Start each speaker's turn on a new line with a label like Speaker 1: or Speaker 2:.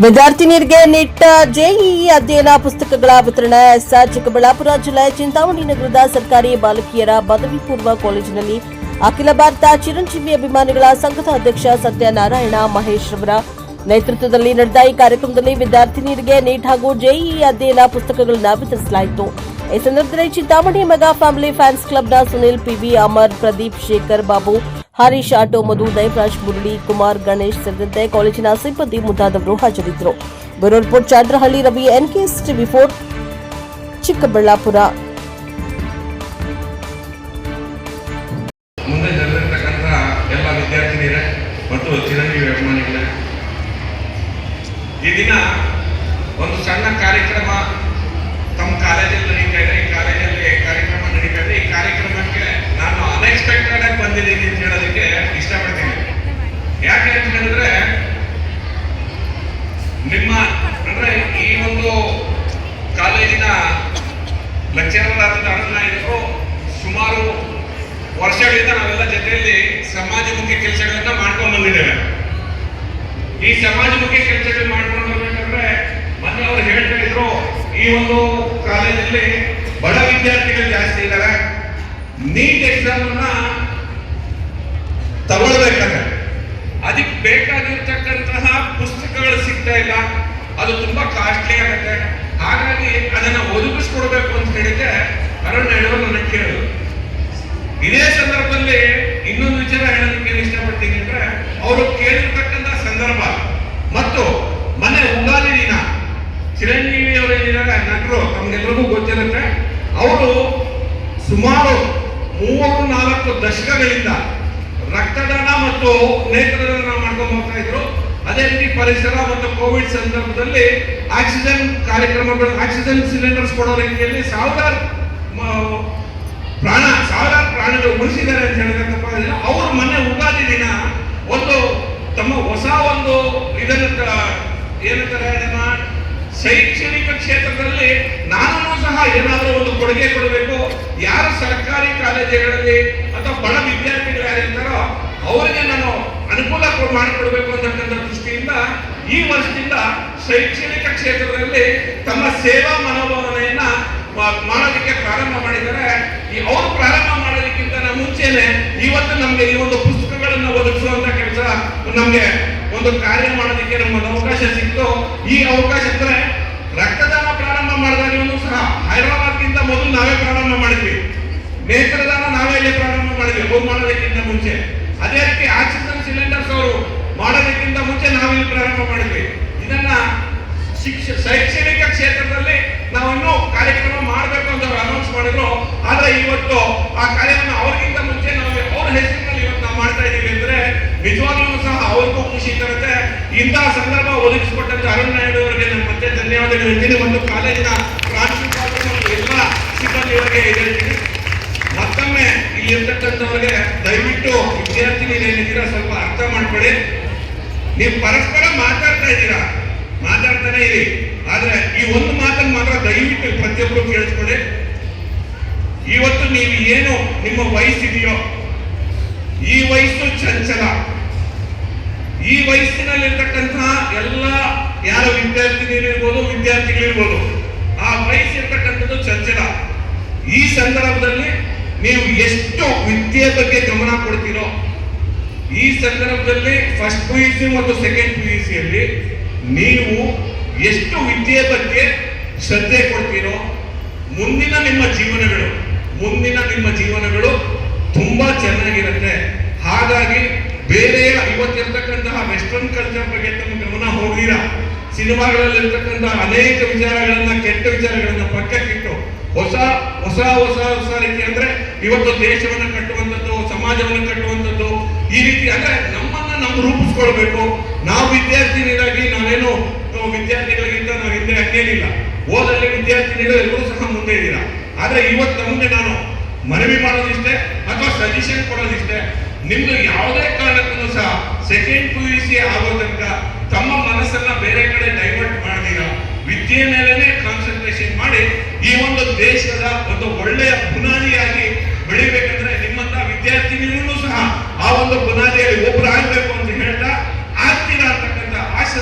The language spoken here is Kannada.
Speaker 1: ವಿದ್ಯಾರ್ಥಿನಿಯರಿಗೆ ನೀಟ್ ಜೆಇಇ ಅಧ್ಯಯನ ಪುಸ್ತಕಗಳ ವಿತರಣೆ ಚಿಕ್ಕಬಳ್ಳಾಪುರ ಜಿಲ್ಲೆ ಚಿಂತಾಮಣಿ ನಗರದ ಸರ್ಕಾರಿ ಬಾಲಕಿಯರ ಪದವಿ ಪೂರ್ವ ಕಾಲೇಜಿನಲ್ಲಿ ಅಖಿಲ ಭಾರತ ಚಿರಂಜೀವಿ ಅಭಿಮಾನಿಗಳ ಸಂಘದ ಅಧ್ಯಕ್ಷ ಸತ್ಯನಾರಾಯಣ ಮಹೇಶ್ ಅವರ ನೇತೃತ್ವದಲ್ಲಿ ನಡೆದ ಈ ಕಾರ್ಯಕ್ರಮದಲ್ಲಿ ವಿದ್ಯಾರ್ಥಿನಿಯರಿಗೆ ನೀಟ್ ಹಾಗೂ ಜೆಇಇ ಅಧ್ಯಯನ ಪುಸ್ತಕಗಳನ್ನು ವಿತರಿಸಲಾಯಿತು. ಈ ಸಂದರ್ಭದಲ್ಲಿ ಚಿಂತಾಮಣಿ ಮೆಗಾ ಫ್ಯಾಮಿಲಿ ಫ್ಯಾನ್ಸ್ ಕ್ಲಬ್ನ ಸುನಿಲ್ ಪಿವಿ, ಅಮರ್, ಪ್ರದೀಪ್, ಶೇಖರ್ ಬಾಬು, ಹರೀಶ್, ಆಟೋ, ಮಧು, ದೈವರಾಜ್, ಮುರಳಿ, ಕುಮಾರ್, ಗಣೇಶ್ ಸೇರಿದಂತೆ ಕಾಲೇಜಿನ ಸಿಬ್ಬಂದಿ ಮುಂತಾದವರು ಹಾಜರಿದ್ದರು. Bureau report Chandrahalli Ravi, NKS TV 4, Chikkaballapur.
Speaker 2: ಮುಂದೆ ನಡೆದಿರ್ತಕ್ಕಂಥ ಎಲ್ಲ ವಿದ್ಯಾರ್ಥಿನಿಯರೇ ಮತ್ತು ಚಿರಂಜೀವಿ ಅಭಿಮಾನಿಗಳೇ, ಈ ದಿನ ಒಂದು ಸಣ್ಣ ಕಾರ್ಯಕ್ರಮ ತಮ್ಮ ಕಾಲೇಜಲ್ಲಿ ನಡೀತಾ ಇದೆ. ಈ ಕಾಲೇಜಲ್ಲಿ ಕಾರ್ಯಕ್ರಮ ನಡೀತಾ ಇದೆ. ಈ ಕಾರ್ಯಕ್ರಮಕ್ಕೆ ನಾನು ಅನ್ಎಕ್ಸ್ಪೆಕ್ಟೆಡ್ ಆಗಿ ಬಂದಿದ್ದೀನಿ ಅಂತ ಹೇಳೋದಕ್ಕೆ ಇಷ್ಟಪಡ್ತೀನಿ. ಯಾಕೆ ಅಂತ ಹೇಳಿದ್ರೆ, ನಿಮ್ಮ ಅಂದ್ರೆ ಈ ಒಂದು ಕಾಲೇಜಿನ ಲೆಕ್ಚರರ್ ಆದ ಅರುಣಾಯಕರು ಸುಮಾರು ವರ್ಷಗಳಿಂದ ನಾವೆಲ್ಲ ಜೊತೆಯಲ್ಲಿ ಸಮಾಜಮುಖಿ ಕೆಲಸಗಳನ್ನ ಮಾಡ್ಕೊಂಡು ಬಂದಿದ್ದೇವೆ. ಈ ಸಮಾಜಮುಖಿ ಕೆಲಸಗಳು ಮಾಡ್ಕೊಂಡು ಬರ್ಬೇಕಂದ್ರೆ ಮೊನ್ನೆ ಅವರು ಹೇಳ್ತಾ ಇದ್ರು, ಈ ಒಂದು ಕಾಲೇಜಲ್ಲಿ ಬಡ ವಿದ್ಯಾರ್ಥಿಗಳು ಜಾಸ್ತಿ ಇದ್ದಾರೆ. ನೀಟ್ ಎಕ್ಸಾಮ್ ಅನ್ನ ತಗೊಳ್ಬೇಕಾದ್ರೆ ಅದಕ್ಕೆ ಬೇಕಾಗಿರ್ತಕ್ಕಂತಹ ಪುಸ್ತಕಗಳು ಸಿಗ್ತಾ ಇಲ್ಲ, ಅದು ತುಂಬಾ ಕಾಸ್ಟ್ಲಿ ಆಗುತ್ತೆ. ಹಾಗಾಗಿ ಅದನ್ನ ಒದಗಿಸ್ಕೊಡ್ಬೇಕು ಅಂತ ಹೇಳಿದ್ರೆ ಅರುಣ್ ನನಗೆ ಕೇಳಿದ್ರು. ಇದೇ ಸಂದರ್ಭದಲ್ಲಿ ಇನ್ನೊಂದು ವಿಚಾರ ಹೇಳೋದಕ್ಕೆ ಇಷ್ಟಪಡ್ತೀನಿ ಅಂದ್ರೆ, ಅವರು ಕೇಳಿರ್ತಕ್ಕಂಥ ಸಂದರ್ಭ ಮತ್ತು ಮನೆ ಉಗಾದಿ ದಿನ ಚಿರಂಜೀವಿ ಅವರೇನಿದ್ದಾರೆ ನಟರು, ತಮ್ಗೆಲ್ಲರಿಗೂ ಗೊತ್ತಿರುತ್ತೆ. ಅವರು ಸುಮಾರು 34 ದಶಕಗಳಿಂದ ರಕ್ತದಾನ ಮತ್ತು ನೇತ್ರದಾನ ಮಾಡ್ಕೊಂಡು ಹೋಗ್ತಾ ಇದ್ರು. ಅದೇ ರೀತಿ ಪರಿಸರ ಮತ್ತು ಕೋವಿಡ್ ಸಂದರ್ಭದಲ್ಲಿ ಆಕ್ಸಿಜನ್ ಕಾರ್ಯಕ್ರಮಗಳು, ಆಕ್ಸಿಜನ್ ಸಿಲಿಂಡರ್ಸ್ ಕೊಡೋ ರೀತಿಯಲ್ಲಿ ಸಾವಿರಾರು ಪ್ರಾಣಿಗಳು ಉಳಿಸಿದ್ದಾರೆ ಅಂತ ಹೇಳಿದಂತಪ್ಪ. ಅವರು ಮೊನ್ನೆ ಉಗಾದಿ ದಿನ ಒಂದು ತಮ್ಮ ಹೊಸ ಒಂದು ಇದನ್ನ ಏನಂತಾರೆ, ಅದನ್ನ ಶೈಕ್ಷಣಿಕ ಕ್ಷೇತ್ರದಲ್ಲಿ ನಾನು ಸಹ ಏನಾದರೂ ಒಂದು ಕೊಡುಗೆ ಕೊಡಬೇಕು, ಯಾರು ಸರ್ಕಾರಿ ಕಾಲೇಜುಗಳಲ್ಲಿ ಅಥವಾ ಬಡ ವಿದ್ಯಾರ್ಥಿಗಳು ಯಾರಿರ್ತಾರೋ ಅವರಿಗೆ ನಾನು ಅನುಕೂಲ ಮಾಡಿಕೊಡ್ಬೇಕು ಅಂತಕ್ಕಂಥ ದೃಷ್ಟಿಯಿಂದ ಈ ವರ್ಷದಿಂದ ಶೈಕ್ಷಣಿಕ ಕ್ಷೇತ್ರದಲ್ಲಿ ತಮ್ಮ ಸೇವಾ ಮನೋಭಾವನೆಯನ್ನ ಮಾಡೋದಕ್ಕೆ ಪ್ರಾರಂಭ ಮಾಡಿದ್ದಾರೆ. ಅವರು ಪ್ರಾರಂಭ ಮಾಡೋದಕ್ಕಿಂತ ಮುಂಚೆನೆ ಇವತ್ತು ನಮ್ಗೆ ಈ ಒಂದು ಪುಸ್ತಕಗಳನ್ನು ಒದಗಿಸುವಂತ ಕೆಲಸ, ನಮ್ಗೆ ಒಂದು ಕಾರ್ಯ ಮಾಡೋದಕ್ಕೆ ನಮ್ಗೊಂದು ಅವಕಾಶ ಸಿಕ್ತು. ಈ ಅವಕಾಶ ಅಂದ್ರೆ ರಕ್ತದಾನ ಪ್ರಾರಂಭ ಮಾಡಿದಾಗಲೂ ಸಹ ಹೈದರಾಬಾದ್ಗಿಂತ ಮೊದಲು ನಾವೇ ಪ್ರಾರಂಭ ಮಾಡಿದ್ವಿ. ನೇತ್ರದಾನ ನಾವೇ ಇಲ್ಲಿ ಪ್ರಾರಂಭ ಮಾಡಿದ್ವಿ ಹೋಗಿ ಮಾಡೋದಕ್ಕಿಂತ ಮುಂಚೆ. ಅದೇ ರೀತಿ ಆಕ್ಸಿಜನ್ ಸಿಲಿಂಡರ್ಸ್ ಅವರು ಮಾಡೋದಕ್ಕಿಂತ ಮುಂಚೆ ನಾವಿಲ್ಲಿ ಪ್ರಾರಂಭ ಮಾಡಿದ್ವಿ. ಇದನ್ನ ಶೈಕ್ಷಣಿಕ ಕ್ಷೇತ್ರದಲ್ಲಿ ನಾವು ಇನ್ನೂ ಕಾರ್ಯಕ್ರಮ ಮಾಡಬೇಕು ಅಂತ ಅವರು ಅನೌನ್ಸ್ ಮಾಡಿದ್ರು. ಆದ್ರೆ ಇವತ್ತು ಆ ಕಾರ್ಯವನ್ನು ಅವ್ರಿಗಿಂತ ಮುಂಚೆ ನಾವು ಅವ್ರ ಹೆಸರಿನಲ್ಲಿ ಇವತ್ತು ನಾವು ಮಾಡ್ತಾ ಇದ್ದೀವಿ ಅಂದ್ರೆ ನಿಜವಾಗ್ಲೂ ಸಹ ಅವ್ರಿಗೂ ಖುಷಿ ತರುತ್ತೆ. ಇಂತಹ ಸಂದರ್ಭ ಒದಗಿಸಿಕೊಟ್ಟಂತ ಅರುಣ್ ನಾಯ್ಡು ಅವರಿಗೆ ನಾನು ಮತ್ತೆ ಧನ್ಯವಾದಗಳು ಹೇಳ್ತೀನಿ ಮತ್ತು ಕಾಲೇಜಿನ ಪ್ರಾಂಶುಪಾಲರು ಮತ್ತು ಎಲ್ಲ ಸಿಬ್ಬಂದಿಯವರಿಗೆ ಹೇಳ್ತೀನಿ. ಮತ್ತೊಮ್ಮೆ ಇಲ್ಲಿರ್ತಕ್ಕಂಥವ್ರಿಗೆ ದಯವಿಟ್ಟು ವಿದ್ಯಾರ್ಥಿನಿಯರೇನಿದ್ದೀರಾ ಸ್ವಲ್ಪ ಅರ್ಥ ಮಾಡ್ಕೊಳ್ಳಿ. ನೀವು ಪರಸ್ಪರ ಮಾತಾಡ್ತಾನೆ ಇರಿ, ಆದ್ರೆ ಈ ಒಂದು ಮಾತನ್ನು ಮಾತ್ರ ದಯವಿಟ್ಟು ಪ್ರತಿಯೊಬ್ಬರು ಕೇಳಿಸ್ಕೊಳ್ಳಿ. ಇವತ್ತು ನೀವು ಏನು ನಿಮ್ಮ ವಯಸ್ಸಿದೆಯೋ ಈ ವಯಸ್ಸು ಚಂಚಲ. ಈ ವಯಸ್ಸಿನಲ್ಲಿರ್ತಕ್ಕಂತಹ ಎಲ್ಲ ಯಾರ ವಿದ್ಯಾರ್ಥಿಗಳಿರ್ಬೋದು ಆ ವಯಸ್ಸಿರ್ತಕ್ಕಂಥದ್ದು ಚಂಚಲ. ಈ ಸಂದರ್ಭದಲ್ಲಿ ನೀವು ಎಷ್ಟು ವಿದ್ಯೆ ಬಗ್ಗೆ ಗಮನ ಕೊಡ್ತೀರೋ, ಈ ಸಂದರ್ಭದಲ್ಲಿ ಫಸ್ಟ್ PUC ಮತ್ತು ಸೆಕೆಂಡ್ PUCಯಲ್ಲಿ ನೀವು ಎಷ್ಟು ವಿದ್ಯೆ ಬಗ್ಗೆ ಶ್ರದ್ಧೆ ಕೊಡ್ತೀರೋ ಮುಂದಿನ ನಿಮ್ಮ ಜೀವನಗಳು ತುಂಬಾ ಚೆನ್ನಾಗಿರುತ್ತೆ. ಹಾಗಾಗಿ ಬೇರೆ ಇವತ್ತಿರ್ತಕ್ಕಂತಹ ವೆಸ್ಟರ್ನ್ ಕಲ್ಚರ್ ಬಗ್ಗೆ ತಮ್ಮ ಗಮನ ಹೋಗಿರ, ಸಿನಿಮಾಗಳಲ್ಲಿ ಇರ್ತಕ್ಕಂತಹ ಅನೇಕ ವಿಚಾರಗಳನ್ನ, ಕೆಟ್ಟ ವಿಚಾರಗಳನ್ನ ಪಕ್ಕಕ್ಕಿಟ್ಟು ಹೊಸ ರೀತಿ ಅಂದ್ರೆ ಇವತ್ತು ದೇಶವನ್ನು ಕಟ್ಟುವಂಥದ್ದು, ಸಮಾಜವನ್ನು ಕಟ್ಟುವಂಥದ್ದು, ಈ ರೀತಿ ಅಂದ್ರೆ ನಮ್ಮನ್ನ ನಾವು ರೂಪಿಸ್ಕೊಳ್ಬೇಕು. ನಾವು ವಿದ್ಯಾರ್ಥಿನಿಯರಾಗಿ ನಾವೇನು ವಿದ್ಯಾರ್ಥಿಗಳಿಗಿಂತ ನಾವು ಹಿಂದೆ ಹಂಗೇನಿಲ್ಲ. ಓದಲ್ಲಿ ವಿದ್ಯಾರ್ಥಿನಿಗಳು ಎಲ್ಲರೂ ಸಹ ಮುಂದೆ ಇದ್ದೀರಾ. ಆದ್ರೆ ಇವತ್ತು ಮುಂದೆ ನಾನು ಮನವಿ ಮಾಡೋದಿಷ್ಟೇ ಅಥವಾ ಸಜೆಷನ್ ಕೊಡೋದಿಷ್ಟೇ, ನಿಮ್ದು ಯಾವುದೇ ಕಾರಣಕ್ಕೂ ಸಹ ಸೆಕೆಂಡ್ PUC ಆಗೋ ತನಕ ತಮ್ಮ ಮನಸ್ಸನ್ನ ಬೇರೆ ಕಡೆ ಡೈವರ್ಟ್ ಮಾಡಿದೀರ, ವಿದ್ಯೆ ಮೇಲೆನೆ ಕಾನ್ಸಂಟ್ರೇಷನ್ ಮಾಡಿ ಈ ಒಂದು ದೇಶದ ಒಂದು ಒಳ್ಳೆಯ ಬುನಾದಿಯಾಗಿ ಬೆಳಿಬೇಕಂತ